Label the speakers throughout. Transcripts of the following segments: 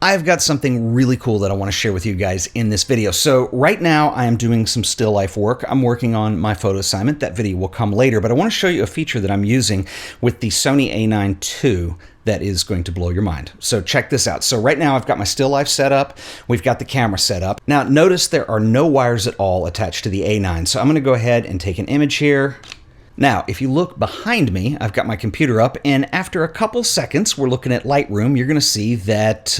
Speaker 1: I've got something really cool that I want to share with you guys in this video. So right now I am doing some still life work. I'm working on my photo assignment. That video will come later, but I want to show you a feature that I'm using with the Sony A9 II that is going to blow your mind. So check this out. So right now I've got my still life set up. We've got the camera set up. Now notice there are no wires at all attached to the A9. So I'm going to go ahead and take an image here. Now, if you look behind me, I've got my computer up, and after a couple seconds, we're looking at Lightroom, you're going to see that,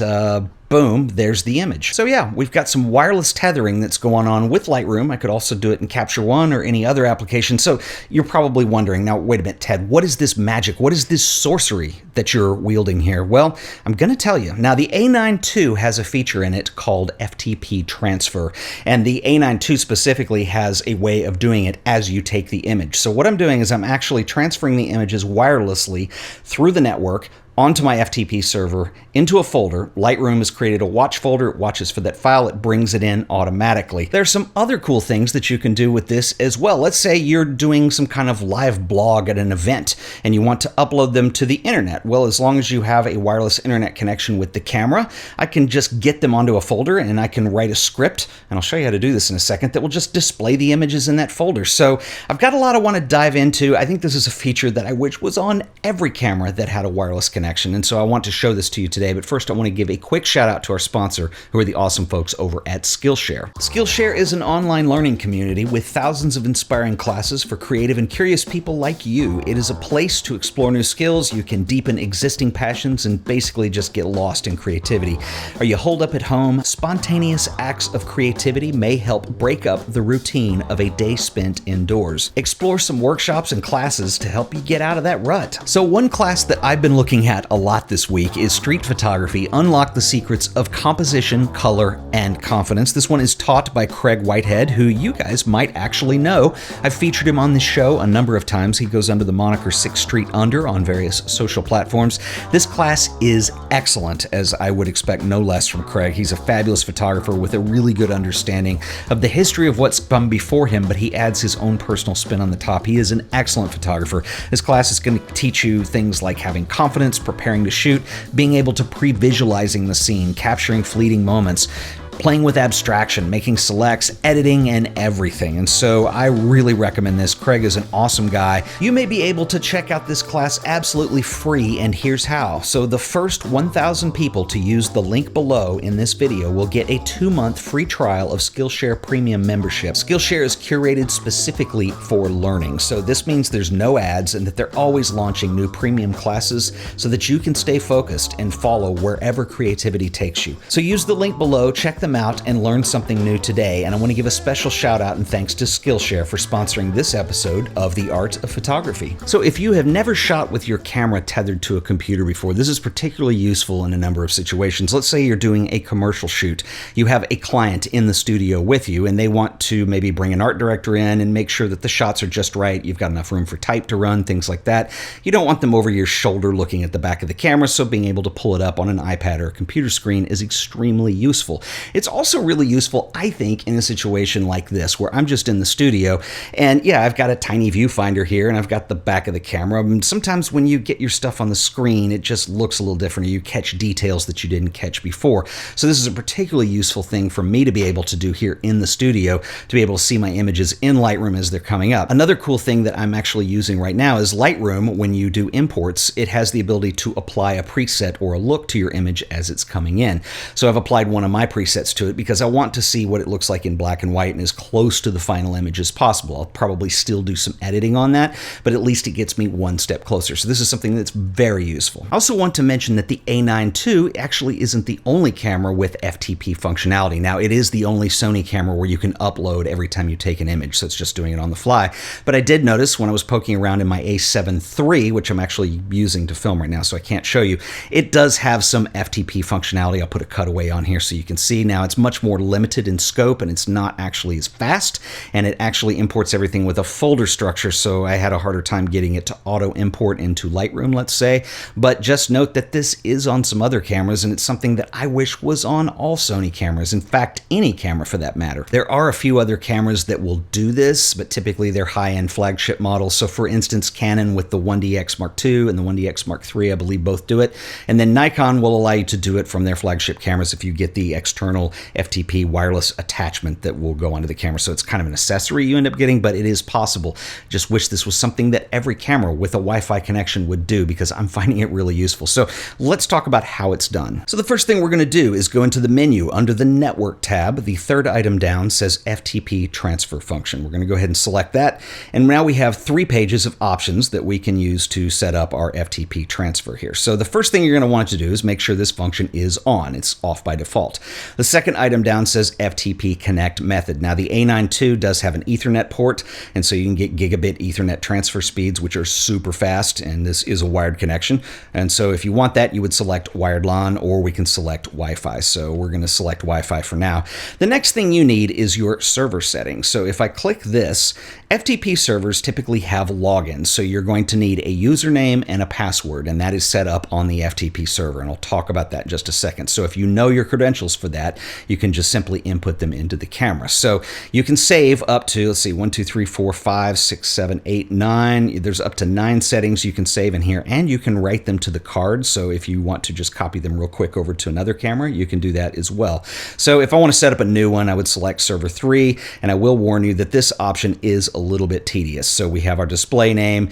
Speaker 1: boom, there's the image. So yeah, we've got some wireless tethering that's going on with Lightroom. I could also do it in Capture One or any other application. So you're probably wondering, now wait a minute, Ted, what is this magic? What is this sorcery that you're wielding here? Well, I'm going to tell you. Now, the A9 II has a feature in it called FTP transfer, and the A9 II specifically has a way of doing it as you take the image. So what I'm doing is I'm actually transferring the images wirelessly through the network onto my FTP server, into a folder. Lightroom has created a watch folder. It watches for that file. It brings it in automatically. There's some other cool things that you can do with this as well. Let's say you're doing some kind of live blog at an event and you want to upload them to the internet. Well, as long as you have a wireless internet connection with the camera, I can just get them onto a folder and I can write a script, and I'll show you how to do this in a second, that will just display the images in that folder. So I've got a lot I want to dive into. I think this is a feature that I wish was on every camera that had a wireless connection. And so I want to show this to you today, but first I want to give a quick shout out to our sponsor, who are the awesome folks over at Skillshare. Skillshare is an online learning community with thousands of inspiring classes for creative and curious people like you. It is a place to explore new skills. You can deepen existing passions and basically just get lost in creativity. Are you holed up at home? Spontaneous acts of creativity may help break up the routine of a day spent indoors. Explore some workshops and classes to help you get out of that rut. So one class that I've been looking at a lot this week is Street Photography: Unlock the Secrets of Composition, Color, and Confidence. This one is taught by Craig Whitehead, who you guys might actually know. I've featured him on this show a number of times. He goes under the moniker 6 Street Under on various social platforms. This class is excellent, as I would expect no less from Craig. He's a fabulous photographer with a really good understanding of the history of what's come before him, but he adds his own personal spin on the top. He is an excellent photographer. This class is going to teach you things like having confidence, preparing to shoot, being able to pre-visualizing the scene, capturing fleeting moments, playing with abstraction, making selects, editing, and everything. And so I really recommend this. Craig is an awesome guy. You may be able to check out this class absolutely free, and here's how. So the first 1,000 people to use the link below in this video will get a 2-month free trial of Skillshare Premium membership. Skillshare is curated specifically for learning. So this means there's no ads and that they're always launching new premium classes so that you can stay focused and follow wherever creativity takes you. So use the link below, check them out, and learn something new today. And I want to give a special shout out and thanks to Skillshare for sponsoring this episode of The Art of Photography. So if you have never shot with your camera tethered to a computer before, this is particularly useful in a number of situations. Let's say you're doing a commercial shoot. You have a client in the studio with you and they want to maybe bring an art director in and make sure that the shots are just right. You've got enough room for type to run, things like that. You don't want them over your shoulder looking at the back of the camera, so being able to pull it up on an iPad or a computer screen is extremely useful. It's also really useful, I think, in a situation like this where I'm just in the studio and yeah, I've got a tiny viewfinder here and I've got the back of the camera. And sometimes when you get your stuff on the screen, it just looks a little different, or you catch details that you didn't catch before. So this is a particularly useful thing for me to be able to do here in the studio, to be able to see my images in Lightroom as they're coming up. Another cool thing that I'm actually using right now is Lightroom. When you do imports, it has the ability to apply a preset or a look to your image as it's coming in. So I've applied one of my presets to it because I want to see what it looks like in black and white and as close to the final image as possible. I'll probably still do some editing on that, but at least it gets me one step closer. So this is something that's very useful. I also want to mention that the A9 II actually isn't the only camera with FTP functionality. Now, it is the only Sony camera where you can upload every time you take an image, so it's just doing it on the fly. But I did notice when I was poking around in my A7 III, which I'm actually using to film right now, so I can't show you, it does have some FTP functionality. I'll put a cutaway on here so you can see. Now, now. It's much more limited in scope, and it's not actually as fast, and it actually imports everything with a folder structure, so I had a harder time getting it to auto import into Lightroom, let's say. But just note that this is on some other cameras, and it's something that I wish was on all Sony cameras. In fact, any camera for that matter. There are a few other cameras that will do this, but typically they're high-end flagship models. So for instance, Canon with the 1DX Mark II and the 1DX Mark III, I believe both do it. And then Nikon will allow you to do it from their flagship cameras if you get the external FTP wireless attachment that will go onto the camera. So it's kind of an accessory you end up getting, but it is possible. Just wish this was something that every camera with a Wi-Fi connection would do, because I'm finding it really useful. So let's talk about how it's done. So the first thing we're going to do is go into the menu under the Network tab. The third item down says FTP transfer function. We're going to go ahead and select that. And now we have 3 pages of options that we can use to set up our FTP transfer here. So the first thing you're going to want to do is make sure this function is on. It's off by default. The second item down says FTP connect method. Now the A9 II does have an Ethernet port, and so you can get gigabit Ethernet transfer speeds, which are super fast, and this is a wired connection. And so if you want that, you would select wired LAN, or we can select Wi-Fi. So we're going to select Wi-Fi for now. The next thing you need is your server settings. So if I click this, FTP servers typically have logins, so you're going to need a username and a password, and that is set up on the FTP server, and I'll talk about that in just a second. So if you know your credentials for that, you can just simply input them into the camera. So you can save up to, let's see, 1, 2, 3, 4, 5, 6, 7, 8, 9. There's up to 9 settings you can save in here, and you can write them to the card. So if you want to just copy them real quick over to another camera, you can do that as well. So if I want to set up a new one, I would select server 3, and I will warn you that this option is a little bit tedious. So we have our display name,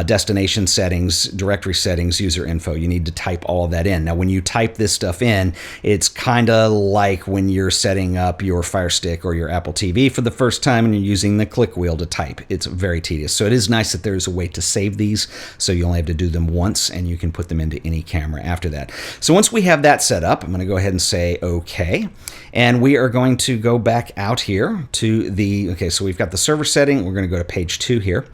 Speaker 1: destination settings, directory settings, user info. You need to type all of that in. Now, when you type this stuff in, it's kind of like when you're setting up your Fire Stick or your Apple TV for the first time and you're using the click wheel to type. It's very tedious. So it is nice that there's a way to save these, so you only have to do them once and you can put them into any camera after that. So once we have that set up, I'm going to go ahead and say OK. And we are going to go back out here to the, okay, so we've got the server setting. We're going to go to page 2 here.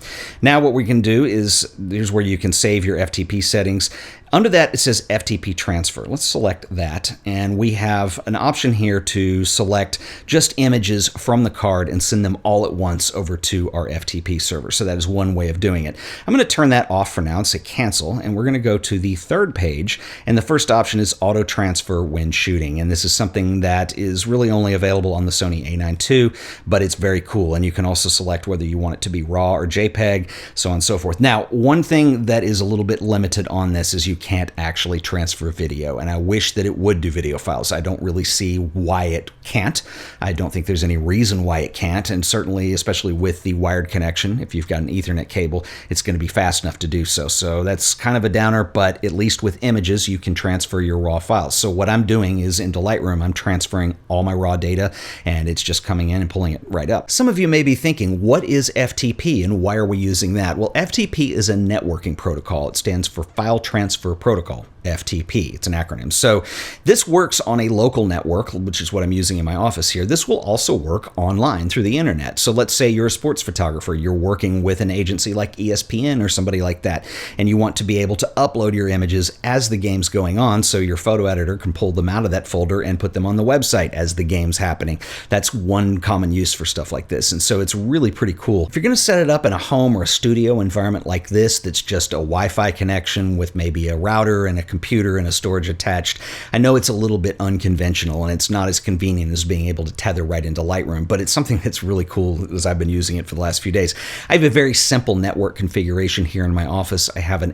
Speaker 1: Now what we can do is, here's where you can save your FTP settings. Under that, it says FTP transfer. Let's select that. And we have an option here to select just images from the card and send them all at once over to our FTP server. So that is one way of doing it. I'm going to turn that off for now and say cancel. And we're going to go to the third page. And the first option is auto transfer when shooting. And this is something that is really only available on the Sony A9 II, but it's very cool. And you can also select whether you want it to be RAW or JPEG, so on and so forth. Now, one thing that is a little bit limited on this is you can't actually transfer video, and I wish that it would do video files. I don't really see why it can't. I don't think there's any reason why it can't, and certainly, especially with the wired connection, if you've got an Ethernet cable, it's going to be fast enough to do so. So that's kind of a downer, but at least with images, you can transfer your raw files. So what I'm doing is into Lightroom, I'm transferring all my raw data, and it's just coming in and pulling it right up. Some of you may be thinking, what is FTP and why are we using that? Well, FTP is a networking protocol. It stands for File Transfer Protocol. FTP. It's an acronym. So this works on a local network, which is what I'm using in my office here. This will also work online through the internet. So let's say you're a sports photographer, you're working with an agency like ESPN or somebody like that, and you want to be able to upload your images as the game's going on, so your photo editor can pull them out of that folder and put them on the website as the game's happening. That's one common use for stuff like this. And so it's really pretty cool. If you're going to set it up in a home or a studio environment like this, that's just a Wi-Fi connection with maybe a router and a computer and a storage attached, I know it's a little bit unconventional and it's not as convenient as being able to tether right into Lightroom, but it's something that's really cool as I've been using it for the last few days. I have a very simple network configuration here in my office. I have an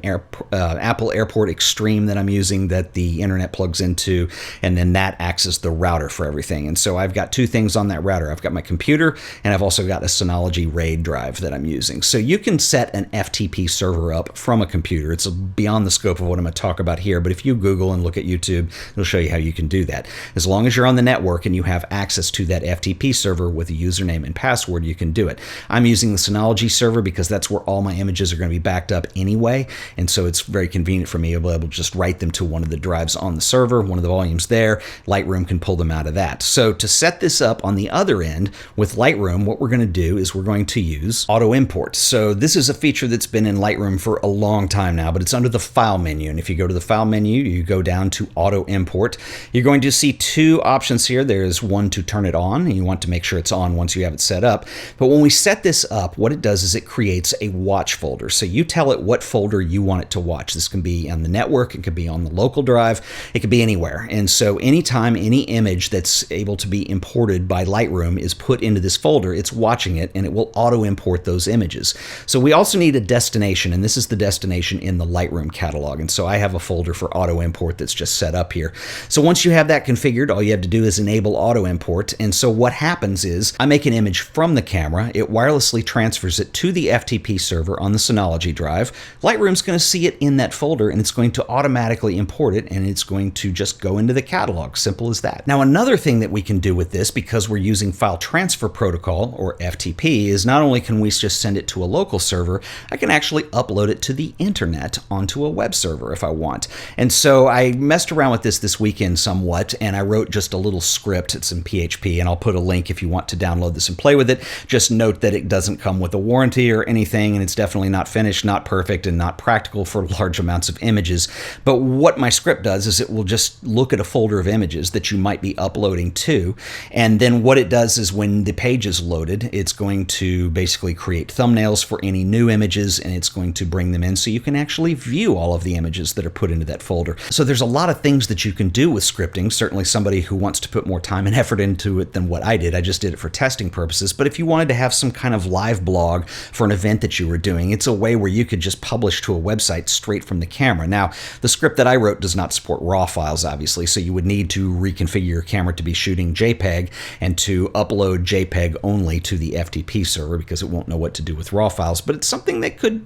Speaker 1: Apple Airport Extreme that I'm using that the internet plugs into, and then that acts as the router for everything. And so I've got two things on that router. I've got my computer, and I've also got a Synology RAID drive that I'm using. So you can set an FTP server up from a computer. It's beyond the scope of what I'm going to talk about here, but if you Google and look at YouTube, it'll show you how you can do that. As long as you're on the network and you have access to that FTP server with a username and password, you can do it. I'm using the Synology server because that's where all my images are going to be backed up anyway, and so it's very convenient for me to be able to just write them to one of the drives on the server, one of the volumes there. Lightroom can pull them out of that. So to set this up on the other end with Lightroom, what we're going to do is we're going to use auto import. So this is a feature that's been in Lightroom for a long time now, but it's under the file menu, and if you go to the file File menu, you go down to Auto Import. You're going to see two options here. There's one to turn it on, and you want to make sure it's on once you have it set up. But when we set this up, what it does is it creates a watch folder. So you tell it what folder you want it to watch. This can be on the network, it could be on the local drive, it could be anywhere. And so anytime any image that's able to be imported by Lightroom is put into this folder, it's watching it and it will auto import those images. So we also need a destination, and this is the destination in the Lightroom catalog. And so I have a folder for auto import that's just set up here. So once you have that configured, all you have to do is enable auto import. And so what happens is I make an image from the camera, it wirelessly transfers it to the FTP server on the Synology drive. Lightroom's going to see it in that folder and it's going to automatically import it, and it's going to just go into the catalog. Simple as that. Now, another thing that we can do with this, because we're using File Transfer Protocol, or FTP, is not only can we just send it to a local server, I can actually upload it to the internet onto a web server if I want. And so I messed around with this weekend somewhat, and I wrote just a little script. It's in PHP, and I'll put a link if you want to download this and play with it. Just note that it doesn't come with a warranty or anything, and it's definitely not finished, not perfect, and not practical for large amounts of images. But what my script does is it will just look at a folder of images that you might be uploading to, and then what it does is when the page is loaded, it's going to basically create thumbnails for any new images, and it's going to bring them in so you can actually view all of the images that are put into that folder. So there's a lot of things that you can do with scripting. Certainly somebody who wants to put more time and effort into it than what I did. I just did it for testing purposes. But if you wanted to have some kind of live blog for an event that you were doing, it's a way where you could just publish to a website straight from the camera. Now, the script that I wrote does not support RAW files, obviously, so you would need to reconfigure your camera to be shooting JPEG and to upload JPEG only to the FTP server, because it won't know what to do with RAW files. But it's something that could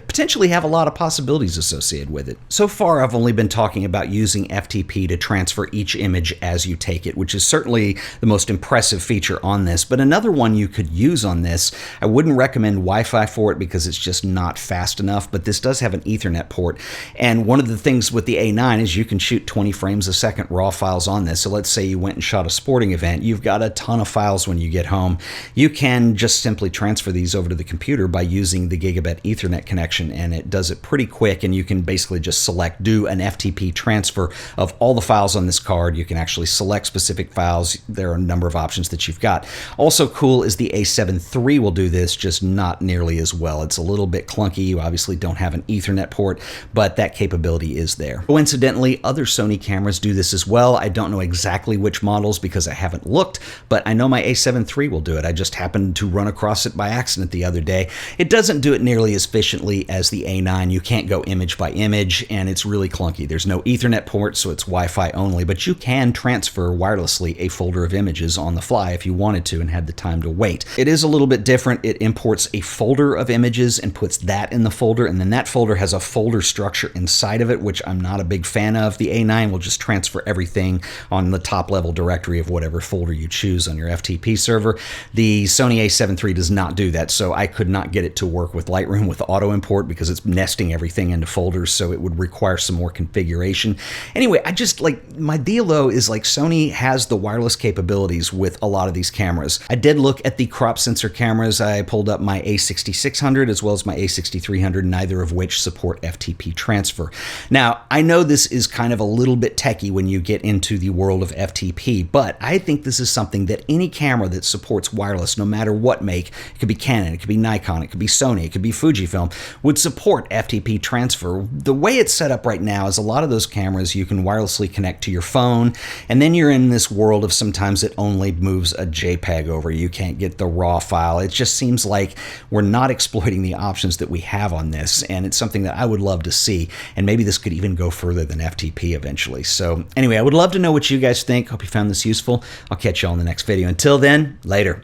Speaker 1: potentially have a lot of possibilities associated with it. So far, I've only been talking about using FTP to transfer each image as you take it, which is certainly the most impressive feature on this. But another one you could use on this, I wouldn't recommend Wi-Fi for it because it's just not fast enough, but this does have an Ethernet port. And one of the things with the A9 is you can shoot 20 frames a second RAW files on this. So let's say you went and shot a sporting event, you've got a ton of files when you get home. You can just simply transfer these over to the computer by using the gigabit Ethernet connection, and it does it pretty quick, and you can basically just do an FTP transfer of all the files on this card. You can actually select specific files. There are a number of options that you've got. Also cool is the A7 III will do this, just not nearly as well. It's a little bit clunky. You obviously don't have an Ethernet port, but that capability is there. Coincidentally, other Sony cameras do this as well. I don't know exactly which models because I haven't looked, but I know my A7 III will do it. I just happened to run across it by accident the other day. It doesn't do it nearly as efficiently as the A9. You can't go image by image, and it's really clunky. There's no Ethernet port, so it's Wi-Fi only, but you can transfer wirelessly a folder of images on the fly if you wanted to and had the time to wait. It is a little bit different. It imports a folder of images and puts that in the folder, and then that folder has a folder structure inside of it, which I'm not a big fan of. The A9 will just transfer everything on the top level directory of whatever folder you choose on your FTP server. The Sony A7 III does not do that, so I could not get it to work with Lightroom with auto import because it's nesting everything into folders, so it would require some more configuration. Anyway, I just my deal though is Sony has the wireless capabilities with a lot of these cameras. I did look at the crop sensor cameras. I pulled up my A6600 as well as my A6300, neither of which support FTP transfer. Now, I know this is kind of a little bit techie when you get into the world of FTP, but I think this is something that any camera that supports wireless, no matter what make, it could be Canon, it could be Nikon, it could be Sony, it could be Fujifilm, would support FTP transfer. The way it's set up right now is a lot of those cameras you can wirelessly connect to your phone, and then you're in this world of sometimes it only moves a JPEG over. You can't get the RAW file. It just seems like we're not exploiting the options that we have on this, and it's something that I would love to see, and maybe this could even go further than FTP eventually. So anyway, I would love to know what you guys think. Hope you found this useful. I'll catch you all in the next video. Until then, later.